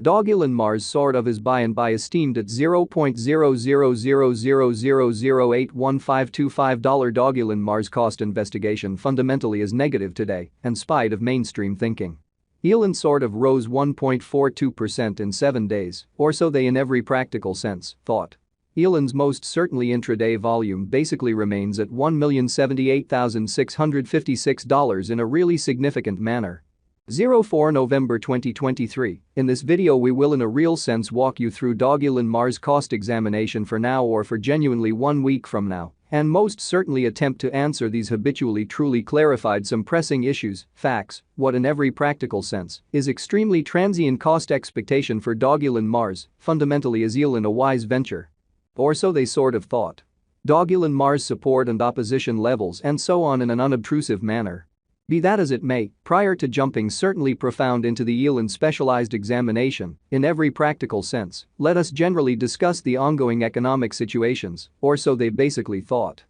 Dogelon Mars sort of is by and by esteemed at $0.0000081525. Dogelon Mars cost investigation fundamentally is negative today, in spite of mainstream thinking. Elon sort of rose 1.42% in 7 days, or so they in every practical sense thought. Elon's most certainly intraday volume basically remains at $1,078,656 in a really significant manner. 04 November 2023, in this video we will in a real sense walk you through Dogelon Mars cost examination for now or for genuinely 1 week from now, and most certainly attempt to answer these habitually truly clarified some pressing issues, facts, what in every practical sense is extremely transient cost expectation for Dogelon Mars, fundamentally is Elon a wise venture? Or so they sort of thought. Dogelon Mars support and opposition levels and so on in an unobtrusive manner. Be that as it may, prior to jumping certainly profound into the Elon specialized examination, in every practical sense, let us generally discuss the ongoing economic situations, or so they basically thought.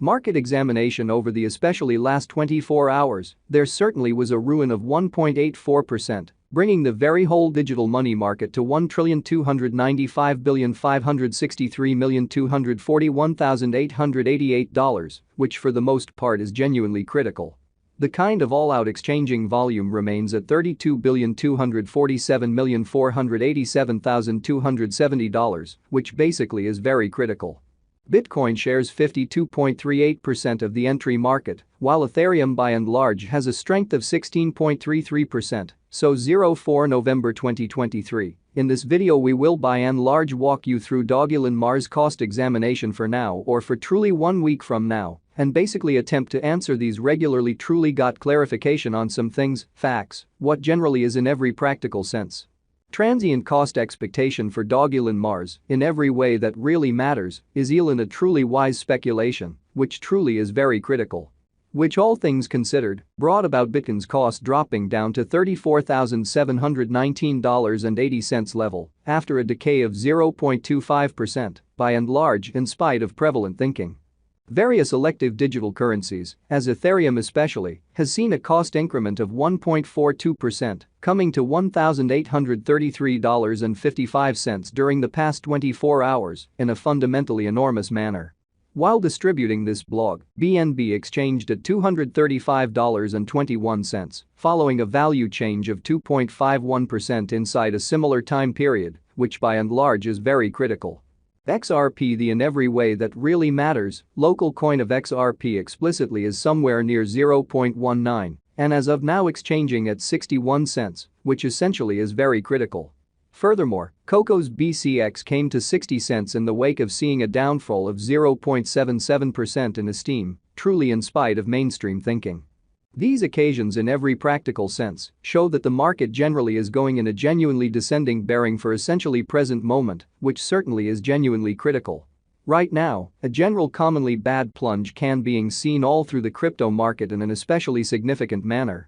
Market examination over the especially last 24 hours, there certainly was a ruin of 1.84%, bringing the very whole digital money market to $1,295,563,241,888, which for the most part is genuinely critical. The kind of all-out exchanging volume remains at $32,247,487,270, which basically is very critical. Bitcoin shares 52.38% of the entry market, while Ethereum by and large has a strength of 16.33%, so 04 November 2023. In this video we will by and large walk you through Dogelon Mars cost examination for now or for truly 1 week from now, and basically attempt to answer these regularly truly got clarification on some things, facts, what generally is in every practical sense. Transient cost expectation for Dogelon Mars, in every way that really matters, is Elon a truly wise speculation, which truly is very critical. Which all things considered, brought about Bitcoin's cost dropping down to $34,719.80 level, after a decay of 0.25%, by and large in spite of prevalent thinking. Various elective digital currencies, as Ethereum especially, has seen a cost increment of 1.42%, coming to $1,833.55 during the past 24 hours in a fundamentally enormous manner. While distributing this blog, BNB exchanged at $235.21, following a value change of 2.51% inside a similar time period, which by and large is very critical. XRP, the in every way that really matters, local coin of XRP explicitly is somewhere near 0.19 and as of now exchanging at 61 cents, which essentially is very critical. Furthermore, Coco's BCX came to 60 cents in the wake of seeing a downfall of 0.77% in esteem, truly in spite of mainstream thinking. These occasions in every practical sense show that the market generally is going in a genuinely descending bearing for essentially present moment, which certainly is genuinely critical. Right now, a general commonly bad plunge can being seen all through the crypto market in an especially significant manner.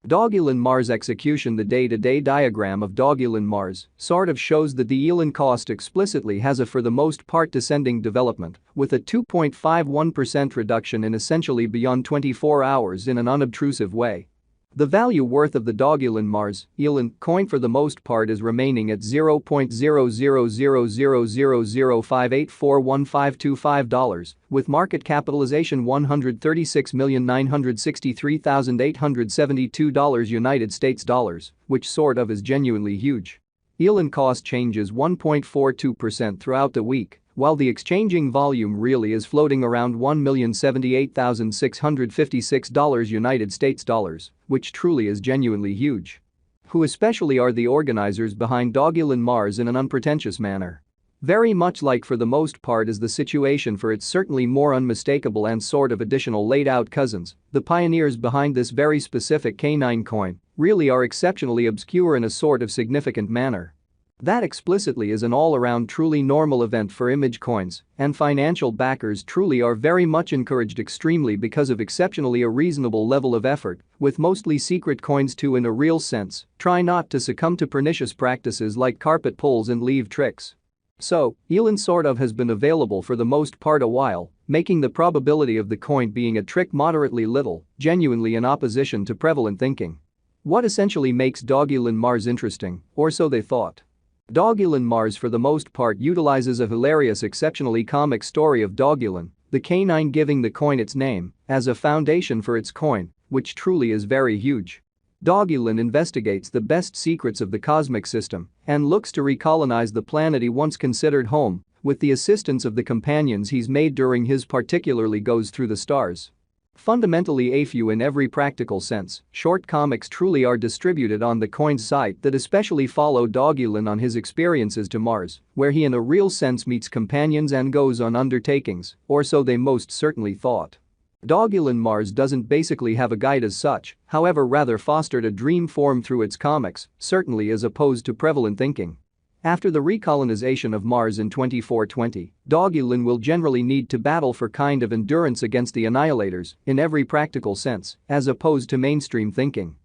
Dogelon Mars execution. The day-to-day diagram of Dogelon Mars sort of shows that the Elon cost explicitly has a for the most part descending development, with a 2.51% reduction in essentially beyond 24 hours in an unobtrusive way. The value worth of the Dogelon Mars Elon coin for the most part is remaining at $0.000005841525, with market capitalization $136,963,872 United States dollars, which sort of is genuinely huge. Elon cost changes 1.42% throughout the week, while the exchanging volume really is floating around $1,078,656 United States dollars, which truly is genuinely huge. Who especially are the organizers behind Dogelon Mars in an unpretentious manner? Very much like for the most part is the situation for its certainly more unmistakable and sort of additional laid out cousins, the pioneers behind this very specific canine coin really are exceptionally obscure in a sort of significant manner. That explicitly is an all-around truly normal event for image coins, and financial backers truly are very much encouraged extremely because of exceptionally a reasonable level of effort, with mostly secret coins to in a real sense, try not to succumb to pernicious practices like carpet pulls and leave tricks. So, Elon sort of has been available for the most part a while, making the probability of the coin being a trick moderately little, genuinely in opposition to prevalent thinking. What essentially makes Dogelon Mars interesting, or so they thought. Dogelon Mars for the most part utilizes a hilarious, exceptionally comic story of Dogelon, the canine giving the coin its name, as a foundation for its coin, which truly is very huge. Dogelon investigates the best secrets of the cosmic system and looks to recolonize the planet he once considered home with the assistance of the companions he's made during his particularly goes through the stars. Fundamentally a few in every practical sense, short comics truly are distributed on the coin's site that especially follow Dogelon on his experiences to Mars, where he in a real sense meets companions and goes on undertakings, or so they most certainly thought. Dogelon Mars doesn't basically have a guide as such, however rather fostered a dream form through its comics, certainly as opposed to prevalent thinking. After the recolonization of Mars in 2420, Dogelon will generally need to battle for kind of endurance against the Annihilators, in every practical sense, as opposed to mainstream thinking.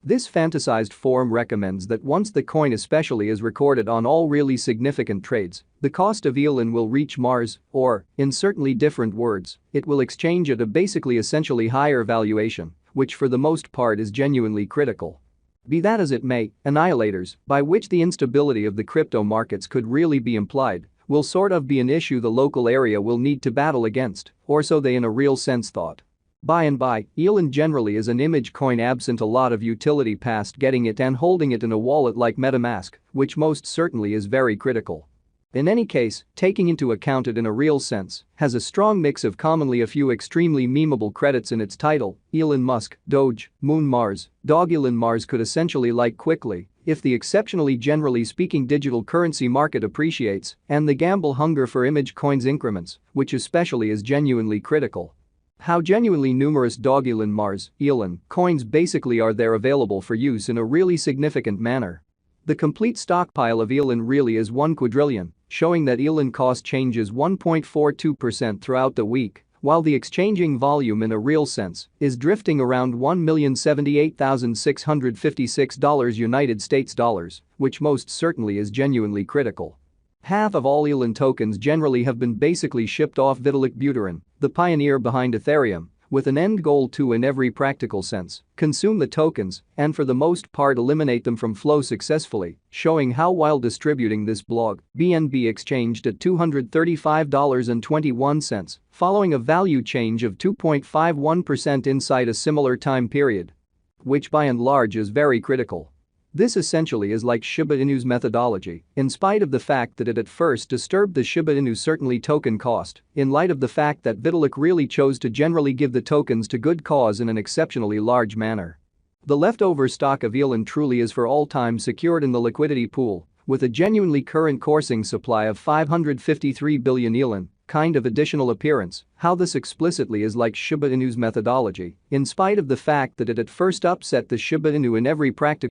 This fantasized form recommends that once the coin especially is recorded on all really significant trades, the cost of elon will reach Mars, or, in certainly different words, it will exchange at a basically essentially higher valuation, which for the most part is genuinely critical. Be that as it may, annihilators, by which the instability of the crypto markets could really be implied, will sort of be an issue the local area will need to battle against, or so they in a real sense thought. By and by, elon generally is an image coin absent a lot of utility past getting it and holding it in a wallet like MetaMask, which most certainly is very critical. In any case, taking into account it in a real sense, has a strong mix of commonly a few extremely memeable credits in its title: Elon Musk, Doge, Moon Mars. Dogelon Mars could essentially like quickly if the exceptionally generally speaking digital currency market appreciates and the gamble hunger for image coins increments, which especially is genuinely critical. How genuinely numerous Dogelon Mars, Elon, coins basically are there available for use in a really significant manner. The complete stockpile of elon really is 1 quadrillion, showing that elon cost changes 1.42% throughout the week, while the exchanging volume in a real sense is drifting around $1,078,656 United States dollars, which most certainly is genuinely critical. Half of all elon tokens generally have been basically shipped off Vitalik Buterin, the pioneer behind Ethereum, with an end goal to, in every practical sense, consume the tokens and for the most part eliminate them from flow successfully, showing how while distributing this blog, BNB exchanged at $235.21, following a value change of 2.51% inside a similar time period. Which by and large is very critical. This essentially is like Shiba Inu's methodology, in spite of the fact that it at first disturbed the Shiba Inu certainly token cost, in light of the fact that Vitalik really chose to generally give the tokens to good cause in an exceptionally large manner. The leftover stock of elon truly is for all time secured in the liquidity pool, with a genuinely current coursing supply of 553 billion elon, kind of additional appearance. How this explicitly is like Shiba Inu's methodology, in spite of the fact that it at first upset the Shiba Inu in every practical